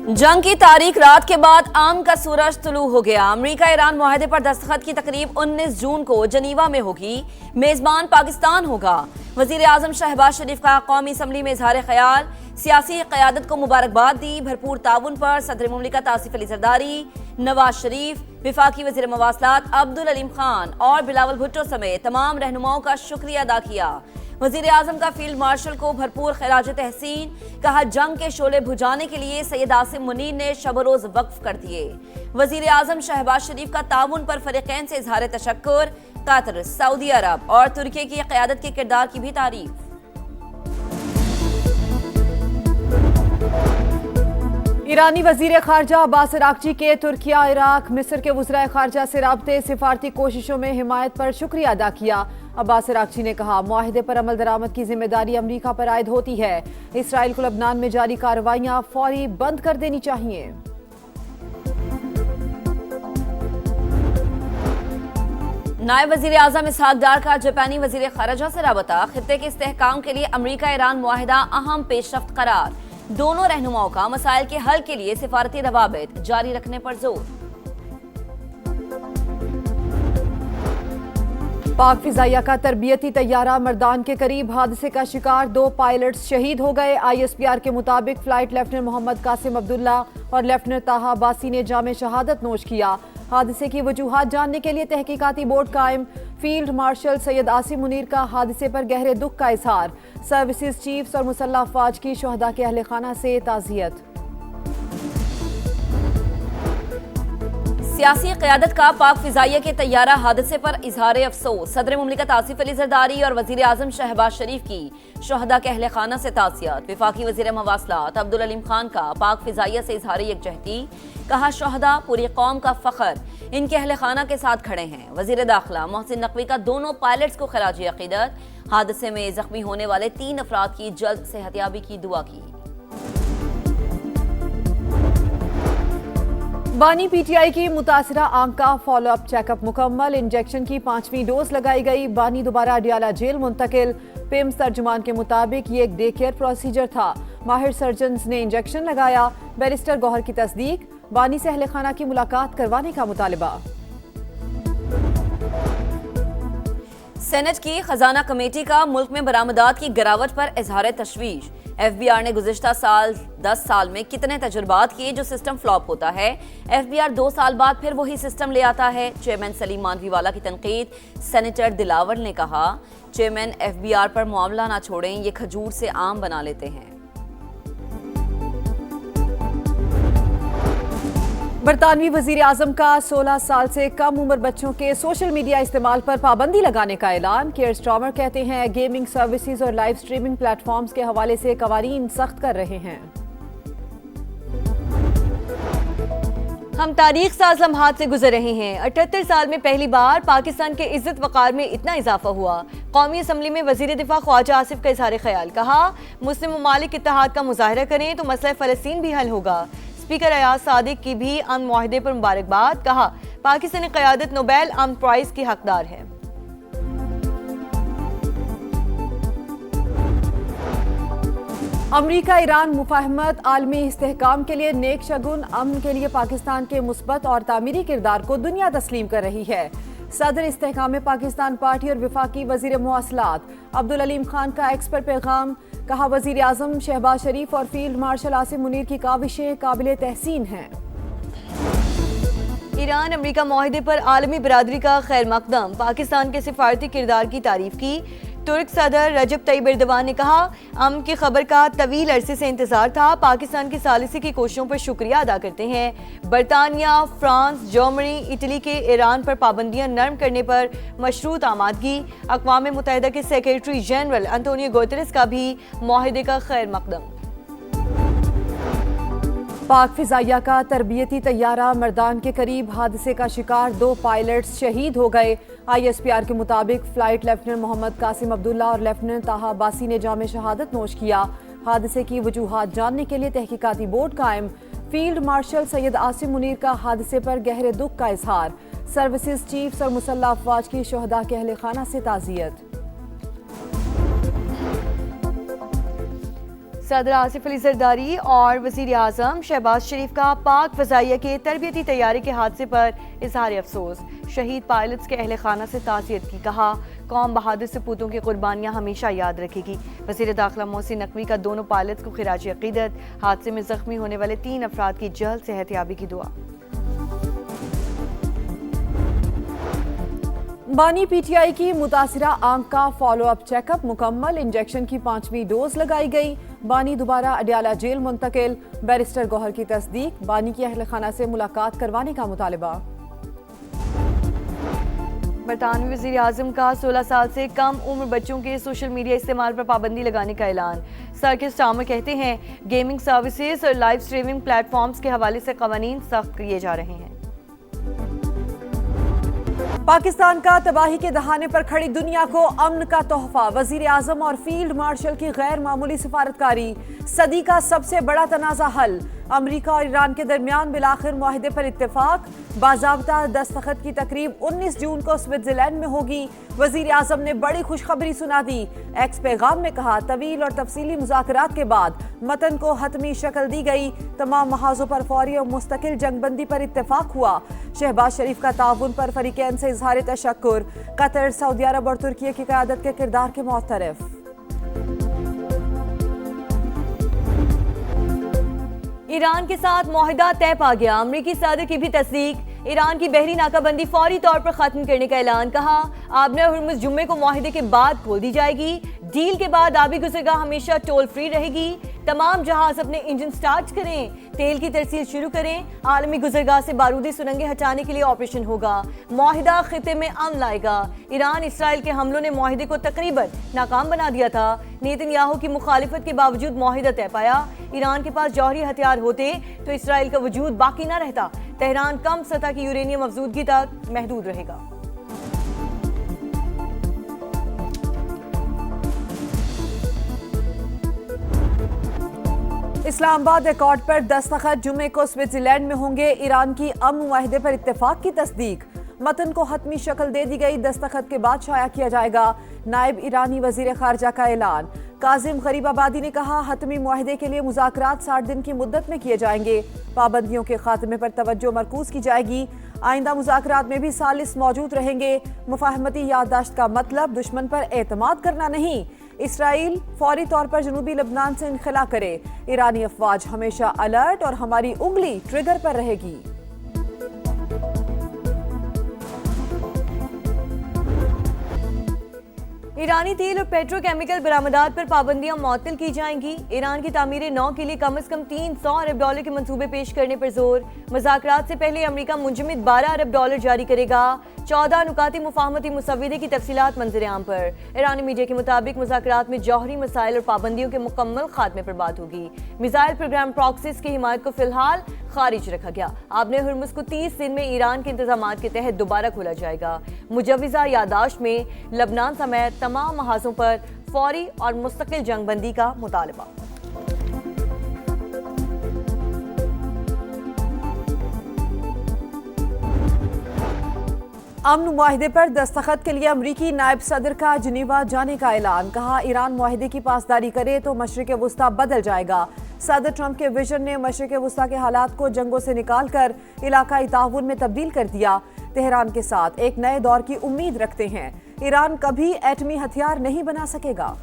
जंग की तारीख रात के बाद आम का सूरज तुलू हो गया। अमेरिका ईरान मुआहदे पर दस्तखत की तकरीब 19 जून को जनीवा में होगी। मेजबान पाकिस्तान होगा। वजीर आजम शहबाज शरीफ का कौमी असम्बली में इजहार ख्याल, सियासी क़यादत को मुबारकबाद दी। भरपूर ताउन पर सदर मुमलिकत आसिफ अली जरदारी, नवाज शरीफ, विफाकी वजीर मवासलात अब्दुल अलीम खान और बिलावल भुट्टो समेत तमाम रहनुमाओं का शुक्रिया अदा किया। वजीर आजम का फील्ड मार्शल को भरपूर खराज तहसीन, कहा जंग के शोले बुझाने के लिए सैयद आसिम मुनीर ने शब रोज वक्फ कर दिए। वजीर आजम शहबाज शरीफ का ताउन पर फरीकैन से इजहार तशक्कुर, कतर, सऊदी अरब और तुर्की की क़यादत के किरदार की भी तारीफ। ईरानी वजीर खारजा अब्बास अरागची के तुर्किया, इराक, मिस्र के वज़राए खारजा से राब्ते सिफारती कोशिशों में हिमायत पर शुक्रिया अदा किया। अब्बास अरागची ने कहा, मुआहिदे पर अमल दरामद की जिम्मेदारी अमरीका पर आयद होती है। इसराइल को लबनान में जारी कार्रवाइयां फौरी बंद कर देनी चाहिए। नायब वजीर आजम इसहाक डार का जापानी वजीर खारजा से राबता, खित्ते के इस्तेहकाम के लिए अमरीका ईरान मुआहिदा अहम पेशरफ्त करार। दोनों रहनुमाओं का मसाइल के हल के लिए सिफारती रवाबित जारी रखने पर जोर। पाक फिजाइया का तरबियती तैयारा मर्दान के करीब हादसे का शिकार, 2 पायलट्स शहीद हो गए। ISPR के मुताबिक फ्लाइट लेफ्टिनेंट मोहम्मद कासिम अब्दुल्ला और लेफ्टिनेंट ताहा अब्बासी ने जामे शहादत नोश किया। हादसे की वजूहात जानने के लिए तहकीकाती बोर्ड कायम। फील्ड मार्शल सैयद आसिम मुनीर का हादसे पर गहरे दुख का इजहार। सर्विसेज चीफ्स और मुसल्लह अफवाज की शहदा के अहले खाना से ताज़ियत। सियासी क़यादत का पाक फिजाइया के तैयारा हादसे पर इजहार अफसोस। सदर मुमलिकत आसिफ अली जरदारी और वजीर आजम शहबाज शरीफ की शहदा के अहले खाना से ताज़ियत। विफाकी वजीर मवासलात अब्दुल अलीम खान का पाक फिजाइया से इजहार यकजहती, कहा शहदा पूरी कौम का फख्र, इनके अहले खाना के साथ खड़े हैं। वजीर दाखिला मोहसिन नकवी का दोनों पायलट्स को खराज अकीदत। हादसे में जख्मी होने वाले 3 अफराद की जल्द सेहतयाबी की दुआ की। बानी PTI की मुतासरा आंख का फॉलोअप चेकअप मुकम्मल। इंजेक्शन की 5वीं डोज लगाई गई। बानी दोबारा अडियाला जेल मुंतकिल। पिम्स तर्जुमान के मुताबिक ये एक डे केयर प्रोसीजर था। माहिर सर्जन ने इंजेक्शन लगाया। बैरिस्टर गौहर की तस्दीक। बानी से अहले खाना की मुलाकात करवाने का मुतालिबा। सेनेट की खजाना कमेटी का मुल्क में बरामदात की गिरावट पर इजहार तशवीश। FBR ने गुज़िश्ता साल 10 साल में कितने तजुर्बात किए जो सिस्टम फ्लॉप होता है। FBR 2 साल बाद फिर वही सिस्टम ले आता है। चेयरमैन सलीम मानवीवाला की तनकीद। सेनेटर दिलावर ने कहा, चेयरमैन FBR पर मामला ना छोड़ें, ये खजूर से आम बना लेते हैं। बरतानवी वजीर आजम का 16 साल से कम उम्र बच्चों के सोशल मीडिया इस्तेमाल पर पाबंदी लगाने का ऐलान। केयर स्टॉमर कहते हैं गेमिंग सर्विसेज और लाइव स्ट्रीमिंग प्लेटफॉर्म्स के हवाले से कवानीन सख्त कर रहे हैं। हम तारीख साज लम्हात से गुजर रहे हैं। 78 साल में पहली बार पाकिस्तान के इज्जत वकार में इतना इजाफा हुआ। कौमी असम्बली में वजीर दिफा ख्वाजा आसिफ का इजहार ख्याल, कहा मुस्लिम ममालिक इत्तेहाद का मुजाहरा करें तो मसला फ़लस्तीन भी हल होगा। स्पीकर अयाज सादिक की भी अमन मुआहिदे पर मुबारकबाद, कहा पाकिस्तानी क़यादत नोबेल अमन प्राइज की हकदार है। अमरीका ईरान मुफाहमत आलमी इस्तेहकाम के लिए नेक शगुन, अमन के लिए पाकिस्तान के मुस्बत और तामीरी किरदार को दुनिया तस्लीम कर रही है। सदर इस्तेहकाम पाकिस्तान पार्टी और विफाकी वजीर मवासलात अब्दुल अलीम खान का एक्स पर पैगाम, कहा वजीर आजम शहबाज शरीफ और फील्ड मार्शल आसिम मुनीर की काविशें काबिल तहसीन हैं। ईरान अमरीका मुआहिदे पर आलमी बरादरी का खैर मकदम, पाकिस्तान के सिफारती किरदार की तारीफ की। तुर्क सदर रजब तैयब एर्दोगान ने कहा अमन की खबर का तवील अरसे से इंतजार था, पाकिस्तान की सालिसी की कोशिशों पर शुक्रिया अदा करते हैं। बरतानिया, फ्रांस, जर्मनी, इटली के ईरान पर पाबंदियां नरम करने पर मशरूत आमादगी। अक़वाम मुत्तहिदा के सेक्रेटरी जनरल अंतोनियो गुतेरेस का भी मुआहिदे का खैर मकदम। पाक फिजाइया का तरबियती तैयारा मर्दान के करीब हादसे का शिकार, 2 पायलट्स शहीद हो गए। ISPR के मुताबिक फ्लाइट लेफ्टिनेंट मोहम्मद कासिम अब्दुल्ला और लेफ्टिनेंट ताहा अब्बासी ने जामे शहादत नोश किया। हादसे की वजूहात जानने के लिए तहकीकाती बोर्ड कायम। फील्ड मार्शल सैयद आसिम मुनीर का हादसे पर गहरे दुख का इजहार। सर्विसेज चीफ्स और मुसल्लह अफवाज की शहदा के अहले खाना से ताज़ियत। सदर आसिफ अली जरदारी और वज़ीर आज़म शहबाज शरीफ का पाक फ़ज़ाइया के तरबियती तैयारी के हादसे पर इजहार अफसोस। शहीद पायलट्स के अहल खाना से ताज़ियत की, कहा कौम बहादुर सपूतों की कुर्बानियाँ हमेशा याद रखेगी। वज़ीर दाखिला मोहसिन नकवी का दोनों पायलट्स को खिराज अक़ीदत। हादसे में ज़ख्मी होने वाले 3 अफराद की जल्द सेहतयाबी की दुआ। बानी पीटीआई की मुतासिरा आंख का फॉलोअप चेकअप मुकम्मल, इंजेक्शन की 5वीं डोज लगाई गई। बानी दोबारा अडियाला जेल मुंतकिल, बैरिस्टर गौहर की तस्दीक। बानी की अहल खाना से मुलाकात करवाने का मुतालबा। बरतानवी वज़ीर आज़म का 16 साल से कम उम्र बच्चों के सोशल मीडिया इस्तेमाल पर पाबंदी लगाने का ऐलान। सर किर स्टार्मर कहते हैं गेमिंग सर्विसेज और लाइव स्ट्रीमिंग प्लेटफॉर्म्स के हवाले से कवानीन सख्त किए जा रहे हैं। पाकिस्तान का तबाही के दहाने पर खड़ी दुनिया को अमन का तोहफा। वजीर आजम और फील्ड मार्शल की गैर मामूली सिफारतकारी, सदी का सबसे बड़ा तनाज़ा हल। अमरीका और ईरान के दरमियान बिलाखिर मुआहिदे पर इत्तेफाक। बाज़ाब्ता दस्तखत की तकरीब 19 जून को स्विट्जरलैंड में होगी। वजीर आजम ने बड़ी खुशखबरी सुना दी। एक्स पैगाम में कहा तवील और तफसीली मुज़ाकरात के बाद मतन को हतमी शक्ल दी गई। तमाम महाजों पर फौरी और मुस्तकिल जंगबंदी पर इत्तेफाक हुआ। शहबाज शरीफ का ताउन पर फरीकैन से इजहार तशक्कुर। कतर, सऊदी अरब और तुर्की की क़यादत के किरदार के मुअतरफ। ईरान के साथ मुआहिदा तय पा गया, अमरीकी सदर की भी तस्दीक। ईरान की बहरी नाकाबंदी फौरी तौर पर खत्म करने का ऐलान, कहा आबने हुर्मुज़ जुम्मे को मुआहिदे के बाद खोल दी जाएगी। डील के बाद आबी गुज़रगाह हमेशा टोल फ्री रहेगी। तमाम जहाज अपने इंजन स्टार्ट करें, तेल की तरसील शुरू करें। आलमी गुज़रगाह से बारूदी सुरंगें हटाने के लिए ऑपरेशन होगा। मुआहिदा खिते में अमन लाएगा। ईरान इसराइल के हमलों ने मुआहिदे को तकरीबन नाकाम बना दिया था। नेतन्याहू की मुखालिफत के बावजूद मुआहिदा तय पाया। ईरान के पास जौहरी हथियार होते तो इसराइल का वजूद बाकी न रहता। तेहरान कम सतह की यूरेनियम अफजूदगी तक महदूद रहेगा। इस्लामाबाद एकॉर्ड पर दस्तखत जुम्मे को स्विट्जरलैंड में होंगे। ईरान की अमन मुआहिदे पर इत्तेफाक की तस्दीक। मतन को हतमी शक्ल दे दी गई। दस्तखत के बाद शाया किया जाएगा। नायब ईरानी वजीर खारजा का ऐलान। काजिम गरीबाबादी ने कहा हतमी मुआहिदे के लिए मुज़ाकरात 60 दिन की मुद्दत में किए जाएंगे। पाबंदियों के खात्मे पर तवज्जो मरकूज की जाएगी। आइंदा मुज़ाकरात में भी सालिस मौजूद रहेंगे। मुफाहमती याददाश्त का मतलब दुश्मन पर एतमाद करना नहीं। इसराइल फौरी तौर पर जनूबी लबनान से इनखला करे। ईरानी अफवाज हमेशा अलर्ट और हमारी उंगली ट्रिगर पर रहेगी। ईरानी तेल और पेट्रोकेमिकल बरामदात पर पाबंदियां मुअत्तल की जाएंगी। ईरान की तामीर नौ के लिए कम से कम $300 अरब के मंसूबे पेश करने पर जोर। मुज़ाकरात से पहले अमरीका मुंजमद $12 अरब जारी करेगा। 14 नुकाती मुफाहमती मुसव्वदे की तफसीलात मंजर आम पर। ईरानी मीडिया के मुताबिक मुज़ाकरात में जौहरी मसाइल और पाबंदियों के मुकम्मल खात्मे पर बात होगी। मिसाइल प्रोग्राम प्रॉक्सिस की हिमायत को फिलहाल खारिज रखा गया। आबने हुर्मुज़ को 30 दिन में ईरान के इंतजामात के तहत दोबारा खोला जाएगा। मुजव्विज़ा यादाश्त में लबनान समेत तमाम महाजों पर फौरी और मुस्तकिल जंगबंदी का मुतालबा। अमन मुआहिदे पर दस्तखत के लिए अमरीकी नायब सदर का जिनेवा जाने का ऐलान। कहा ईरान मुआहिदे की पासदारी करे तो मशरिक़ वुस्ता बदल जाएगा। सदर ट्रंप के विजन ने मशरिक़ वुस्ता के हालात को जंगों से निकाल कर इलाकाई ताउन में तब्दील कर दिया। तेहरान के साथ एक नए दौर की उम्मीद रखते हैं। ईरान कभी एटमी हथियार नहीं बना सकेगा।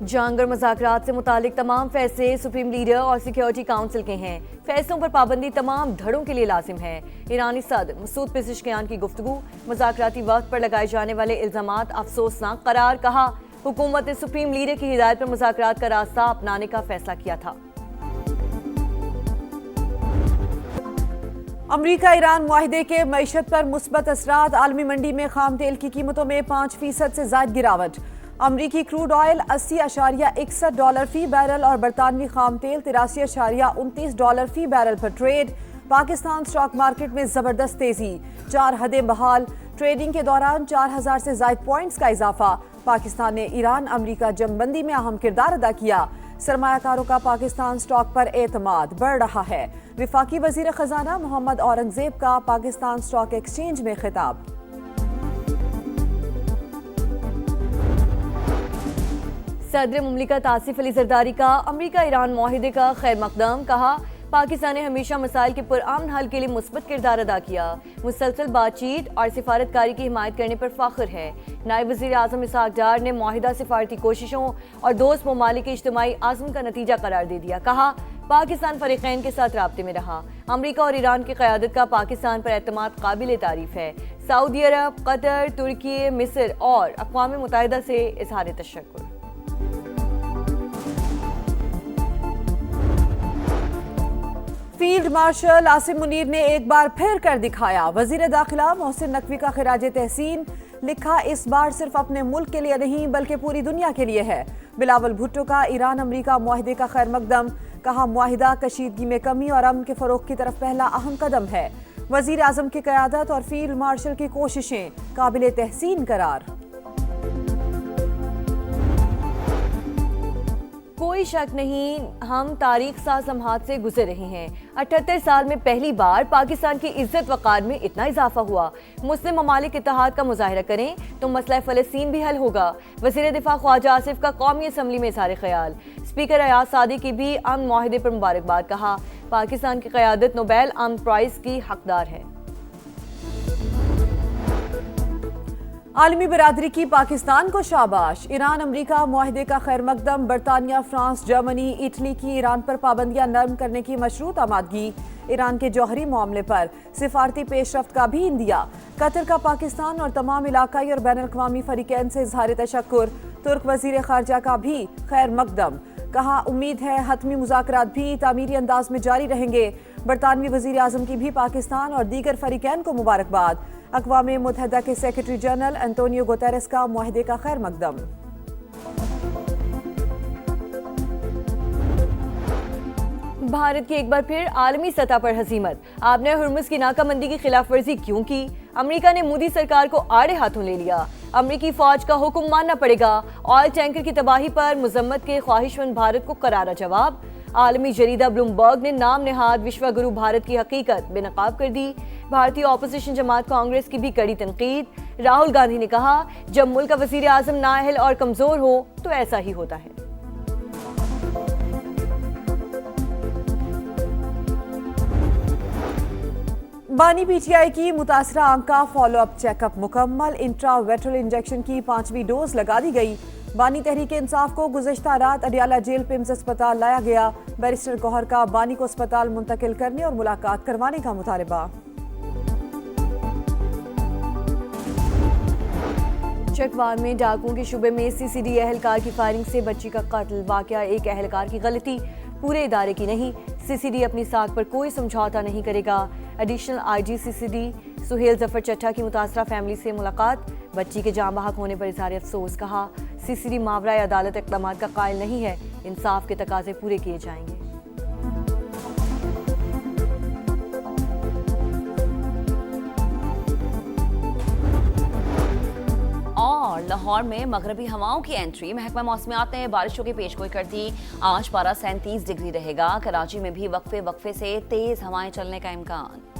जंग और मुज़ाकरात से मुतालिक तमाम फैसले सुप्रीम लीडर और सिक्योरिटी काउंसिल के हैं। फैसलों पर पाबंदी तमाम धड़ों के लिए लाजिम है। ईरानी सदर मसूद पेज़ेश्कियान की गुफ्तगू। मुज़ाकराती वक्त पर लगाए जाने वाले इल्ज़ामात अफसोसनाक करार। कहा हुकूमत ने सुप्रीम लीडर की हिदायत पर मुज़ाकरात का रास्ता अपनाने का फैसला किया था। अमरीका ईरान मुआहिदे के मईशत पर मुस्बत असरात। आलमी मंडी में खाम तेल की कीमतों में 5% से ज़ायद गिरावट। अमरीकी क्रूड ऑयल $80.61 फी बैरल और बरतानवी खाम तेल $83.29 फी बैरल पर ट्रेड। पाकिस्तान स्टॉक मार्केट में जबरदस्त तेजी, 4 हदें बहाल। ट्रेडिंग के दौरान 4000 से ज़ायद पॉइंट्स का इजाफा। पाकिस्तान ने ईरान अमरीका जंगबंदी में अहम किरदार अदा किया। सरमायाकारों का पाकिस्तान स्टॉक पर एतमाद बढ़ रहा है। विफाकी वजीर खजाना मोहम्मद औरंगजेब का पाकिस्तान स्टॉक एक्सचेंज में खिताब। सदर मुमलिकत आसिफ अली जरदारी का अमरीका ईरान माहिदे का खैर मकदम, कहा पाकिस्तान ने हमेशा मसाइल के पुरअमन हल के लिए मुस्बत किरदार अदा किया, मुसलसल बातचीत और सिफारतकारी की हिमायत करने पर फख्र है। नायब वज़ीर आज़म इसहाक डार ने माहिदा सिफारती कोशिशों और दोस्त ममालिक के इज्तिमाई आज़म का नतीजा करार दे दिया, कहा पाकिस्तान फरीक़ैन के साथ राब्ते में रहा। अमरीका और ईरान की क़यादत का पाकिस्तान पर एतमाद काबिल तारीफ़ है। सऊदी अरब, कतर, तुर्की, मिस्र और अक़वाम मुत्तहिदा से इज़हार तशक्कुर। फील्ड मार्शल आसिम मुनीर ने एक बार फिर कर दिखाया। वजीर दाखिला मोहसिन नकवी का खिराज तहसीन, लिखा इस बार सिर्फ अपने मुल्क के लिए नहीं बल्कि पूरी दुनिया के लिए है। बिलावल भुट्टो का ईरान अमरीका मुआहदे का खैर मकदम, कहा मुआहिदा कशीदगी में कमी और अमन के फरोग की तरफ पहला अहम कदम है। वजीर आजम की क़यादत और फील्ड मार्शल की कोशिशें काबिल तहसीन करार। कोई शक नहीं, हम तारीख साज लम्हात से गुजर रहे हैं। 78 साल में पहली बार पाकिस्तान की इज्जत वक़ार में इतना इजाफा हुआ। मुस्लिम ममालिक इत्तेहाद का मुजाहिरा करें तो मसला फ़लस्तीन भी हल होगा। वज़ीर दिफा ख्वाजा आसिफ का कौमी असम्बली में इज़हार ख्याल। स्पीकर अयाज सादी की भी अमन माहिदे पर मुबारकबाद, कहा पाकिस्तान की क़यादत नोबेल अमन प्राइज़ की हकदार है। आलमी बिरादरी की पाकिस्तान को शाबाश। ईरान अमरीका मुआहदे का खैर मकदम, बरतानिया, फ्रांस, जर्मनी, इटली की ईरान पर पाबंदियां नरम करने की मशरूत आमादगी, ईरान के जौहरी मामले पर सिफारती पेशरफ्त का भी इंदिया। कतर का पाकिस्तान और तमाम इलाकाई और बैन अल-अक़वामी फरीक़ैन से इज़हार तशक्कुर। तुर्क वज़ीर ख़ारजा का भी खैर मकदम, कहा उम्मीद है हतमी मुज़ाकरात भी तामीरी अंदाज में जारी रहेंगे। बरतानवी वज़ीर आज़म की भी पाकिस्तान और दीगर फरीक़ैन को मुबारकबाद। अक़वाम मुत्तहिदा के सेक्रेटरी जनरल एंटोनियो गुतेरेस का मुआहदे का खैर मकदम। भारत की एक बार फिर आलमी सतह पर हजीमत। आपने हुर्मुज़ की नाकाबंदी की खिलाफ वर्जी क्यों की? अमेरिका ने मोदी सरकार को आड़े हाथों ले लिया। अमेरिकी फौज का हुक्म मानना पड़ेगा। ऑयल टैंकर की तबाही पर मुजम्मत के ख्वाहिशमंद भारत को करारा जवाब। आलमी जरीदा ब्लूमबर्ग ने नाम नेहाद विश्व गुरु भारत की हकीकत बेनकाब कर दी। भारतीय ऑपोजिशन जमात कांग्रेस की भी कड़ी तनकीद। राहुल गांधी ने कहा जब मुल्क का वजीर आजम नाअहल और कमजोर हो तो ऐसा ही होता है। बानी पीटीआई की मुतासरा आंख का फॉलोअप चेकअप मुकम्मल। इंट्रावेट्रल इंजेक्शन की 5वीं डोज लगा दी गई। बानी तहरीक इंसाफ को गुज़श्ता रात अडियाला जेल पिम्स अस्पताल लाया गया। बैरिस्टर गौहर का बानी को अस्पताल मुंतकिल करने और मुलाकात करवाने का मुतालबा। चकवाल में डाकुओं के शुबे में सीसीडी एहलकार की फायरिंग से बच्ची का कत्ल। वाकया एक एहलकार की गलती, पूरे इदारे की नहीं। सीसीडी अपनी साख पर कोई समझौता नहीं करेगा। Additional IG CCD Suhail Zafar Chattha की मुतासरा फैमिली से मुलाकात। बच्ची के जाँ बहक होने पर इज़हार अफसोस, कहा सीसीडी मावरा अदालत इक़दाम का कायल नहीं है। इंसाफ के तकाजे पूरे किए जाएंगे। और लाहौर में मगरबी हवाओं की एंट्री। महकमा मौसमियात ने बारिशों की पेशगोई कर दी। आज पारा 37 डिग्री रहेगा। कराची में भी वक्फे वक्फे से तेज हवाएं चलने का इम्कान।